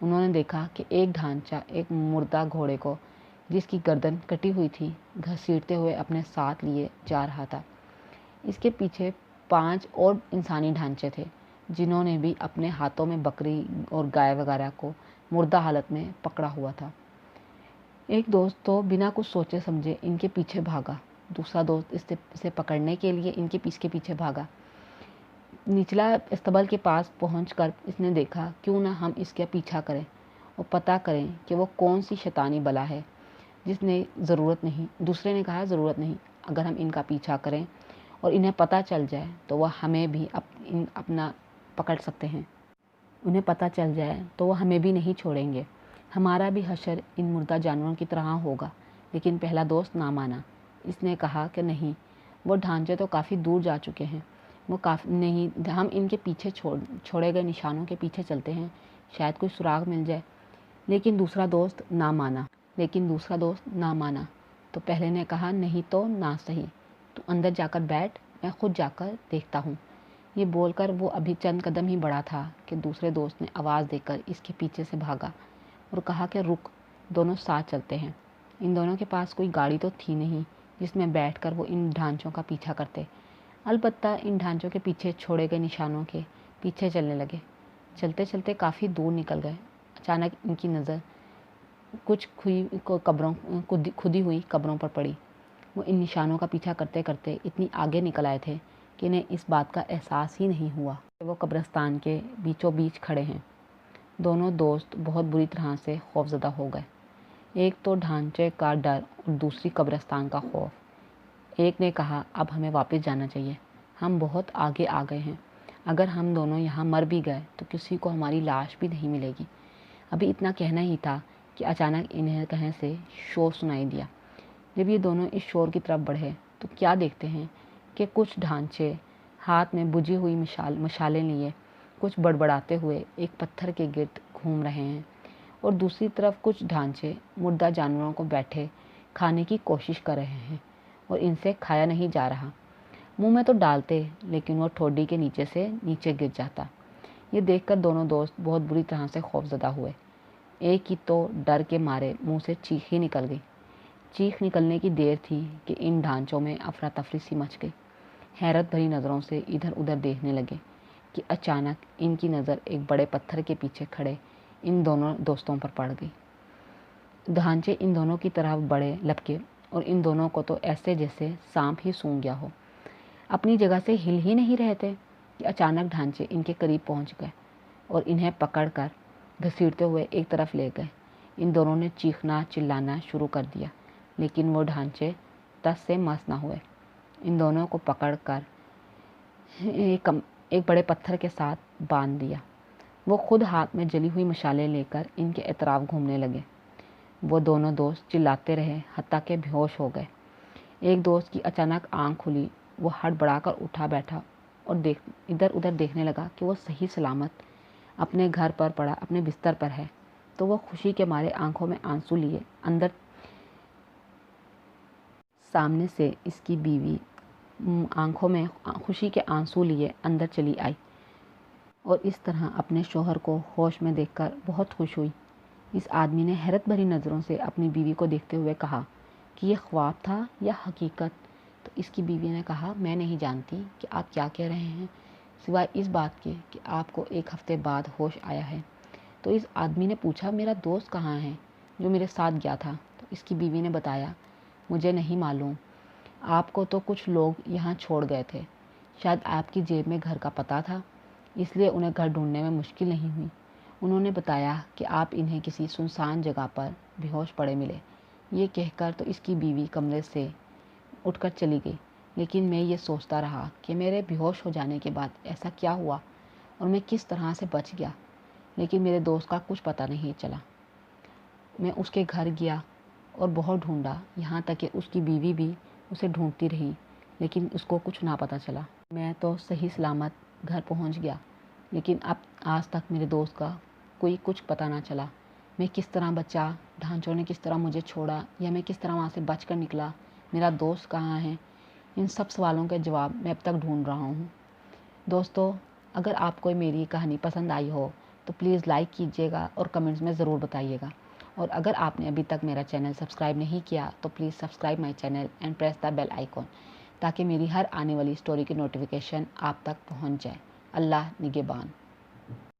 انہوں نے دیکھا کہ ایک ڈھانچہ ایک مردہ گھوڑے کو جس کی گردن کٹی ہوئی تھی گھسیٹتے ہوئے اپنے ساتھ لیے جا رہا تھا۔ اس کے پیچھے 5 اور انسانی ڈھانچے تھے جنہوں نے بھی اپنے ہاتھوں میں بکری اور گائے وغیرہ کو مردہ حالت میں پکڑا ہوا تھا۔ ایک دوست تو بنا کچھ سوچے سمجھے ان کے پیچھے بھاگا، دوسرا دوست اسے پکڑنے کے لیے ان کے پیچھے بھاگا۔ نچلا استبل کے پاس پہنچ کر اس نے دیکھا کیوں نہ ہم اس کا پیچھا کریں اور پتہ کریں کہ وہ کون سی شیطانی بلا ہے دوسرے نے کہا ضرورت نہیں، اگر ہم ان کا پیچھا کریں اور انہیں پتہ چل جائے تو وہ ہمیں بھی اپنا پکڑ سکتے ہیں، انہیں پتہ چل جائے تو وہ ہمیں بھی نہیں چھوڑیں گے، ہمارا بھی حشر ان مردہ جانوروں کی طرح ہوگا۔ لیکن پہلا دوست نہ مانا، اس نے کہا کہ نہیں، وہ ڈھانچے تو کافی دور جا چکے ہیں، ہم ان کے پیچھے چھوڑے گئے نشانوں کے پیچھے چلتے ہیں، شاید کوئی سراغ مل جائے۔ لیکن دوسرا دوست نہ مانا تو پہلے نے کہا نہیں تو نہ صحیح، تو اندر جا کر بیٹھ، میں خود جا کر دیکھتا ہوں۔ یہ بول کر وہ ابھی چند قدم ہی بڑھا تھا کہ دوسرے دوست نے آواز دے کر اس کے پیچھے سے بھاگا اور کہا کہ رک، دونوں ساتھ چلتے ہیں۔ ان دونوں کے پاس کوئی گاڑی تو تھی نہیں جس میں بیٹھ کر وہ ان ڈھانچوں کا پیچھا کرتے، البتہ ان ڈھانچوں کے پیچھے چھوڑے گئے نشانوں کے پیچھے چلنے لگے۔ چلتے چلتے کافی دور نکل گئے، اچانک ان کی نظر کچھ کھدی ہوئی قبروں پر پڑی۔ وہ ان نشانوں کا پیچھا کرتے کرتے اتنی آگے نکل آئے تھے کہ انہیں اس بات کا احساس ہی نہیں ہوا کہ وہ قبرستان کے بیچوں بیچ کھڑے ہیں۔ دونوں دوست بہت بری طرح سے خوفزدہ ہو گئے، ایک تو ڈھانچے کا ڈر اور دوسری قبرستان کا خوف۔ ایک نے کہا اب ہمیں واپس جانا چاہیے، ہم بہت آگے آ گئے ہیں، اگر ہم دونوں یہاں مر بھی گئے تو کسی کو ہماری لاش بھی نہیں ملے گی۔ ابھی اتنا کہنا ہی تھا کہ اچانک انہیں کہیں سے شور سنائی دیا۔ جب یہ دونوں اس شور کی طرف بڑھے تو کیا دیکھتے ہیں کہ کچھ ڈھانچے ہاتھ میں بجھی ہوئی مشالیں لیے کچھ بڑبڑاتے ہوئے ایک پتھر کے گرد گھوم رہے ہیں، اور دوسری طرف کچھ ڈھانچے مردہ جانوروں کو بیٹھے کھانے کی کوشش کر رہے ہیں اور ان سے کھایا نہیں جا رہا۔ منہ میں تو ڈالتے لیکن وہ ٹھوڈی کے نیچے سے نیچے گر جاتا۔ یہ دیکھ کر دونوں دوست بہت بری طرح سے خوفزدہ ہوئے، ایک کی تو ڈر کے مارے منہ سے چیخ ہی نکل گئی۔ چیخ نکلنے کی دیر تھی کہ ان ڈھانچوں میں افراتفری سی مچ گئی، حیرت بھری نظروں سے ادھر ادھر دیکھنے لگے کہ اچانک ان کی نظر ایک بڑے پتھر کے پیچھے کھڑے ان دونوں دوستوں پر پڑ گئی۔ ڈھانچے ان دونوں کی طرف بڑے لپکے اور ان دونوں کو تو ایسے جیسے سانپ ہی سونگھ گیا ہو، اپنی جگہ سے ہل ہی نہیں رہے تھے کہ اچانک ڈھانچے ان کے قریب پہنچ گئے اور انہیں پکڑ کر گھسیٹتے ہوئے ایک طرف لے گئے۔ ان دونوں نے چیخنا چلانا شروع کر دیا، لیکن وہ ڈھانچے ٹس سے مس نہ ہوئے۔ ان دونوں کو پکڑ کر ایک بڑے پتھر کے ساتھ باندھ دیا۔ وہ خود ہاتھ میں جلی ہوئی مشالیں لے کر ان کے اطراف گھومنے لگے۔ وہ دونوں دوست چلاتے رہے حتیٰ کہ بے ہوش ہو گئے۔ ایک دوست کی اچانک آنکھ کھلی، وہ ہڑبڑا کر اٹھا بیٹھا اور ادھر ادھر دیکھنے لگا کہ وہ صحیح سلامت اپنے گھر پر پڑا اپنے بستر پر ہے۔ تو وہ خوشی کے مارے آنکھوں میں آنسو لیے اندر سامنے سے اس کی بیوی آنکھوں میں خوشی کے آنسو لیے اندر چلی آئی اور اس طرح اپنے شوہر کو ہوش میں دیکھ کر بہت خوش ہوئی۔ اس آدمی نے حیرت بھری نظروں سے اپنی بیوی کو دیکھتے ہوئے کہا کہ یہ خواب تھا یا حقیقت؟ تو اس کی بیوی نے کہا میں نہیں جانتی کہ آپ کیا کہہ رہے ہیں، سوائے اس بات کے کہ آپ کو 1 ہفتے بعد ہوش آیا ہے۔ تو اس آدمی نے پوچھا میرا دوست کہاں ہے جو میرے ساتھ گیا تھا؟ تو اس کی بیوی نے بتایا مجھے نہیں معلوم، آپ کو تو کچھ لوگ یہاں چھوڑ گئے تھے، شاید آپ کی جیب میں گھر کا پتہ تھا، اس لیے انہیں گھر ڈھونڈنے میں مشکل نہیں ہوئی۔ انہوں نے بتایا کہ آپ انہیں کسی سنسان جگہ پر بے ہوش پڑے ملے۔ یہ کہہ کر تو اس کی بیوی کمرے سے اٹھ کر چلی گئی، لیکن میں یہ سوچتا رہا کہ میرے بے ہوش ہو جانے کے بعد ایسا کیا ہوا اور میں کس طرح سے بچ گیا، لیکن میرے دوست کا کچھ پتہ نہیں چلا۔ میں اس کے گھر گیا اور بہت ڈھونڈا، یہاں تک کہ اس کی بیوی بھی اسے ڈھونڈتی رہی، لیکن اس کو کچھ نہ پتہ چلا۔ میں تو صحیح سلامت گھر پہنچ گیا، لیکن اب آج تک میرے دوست کا کوئی کچھ پتہ نہ چلا۔ میں کس طرح بچا، ڈھانچوں نے کس طرح مجھے چھوڑا، یا میں کس طرح وہاں سے بچ کر نکلا، میرا دوست کہاں ہے، ان سب سوالوں کے جواب میں اب تک ڈھونڈ رہا ہوں۔ دوستو، اگر آپ کو میری کہانی پسند آئی ہو تو تو پلیز لائک کیجیے گا اور کمنٹس میں ضرور بتائیے گا. اور اگر آپ نے ابھی تک میرا چینل سبسکرائب نہیں کیا تو please subscribe my channel and press the bell icon تاکہ میری ہر آنے والی اسٹوری کی نوٹیفیکیشن آپ تک پہنچ جائے. اللہ نگہبان.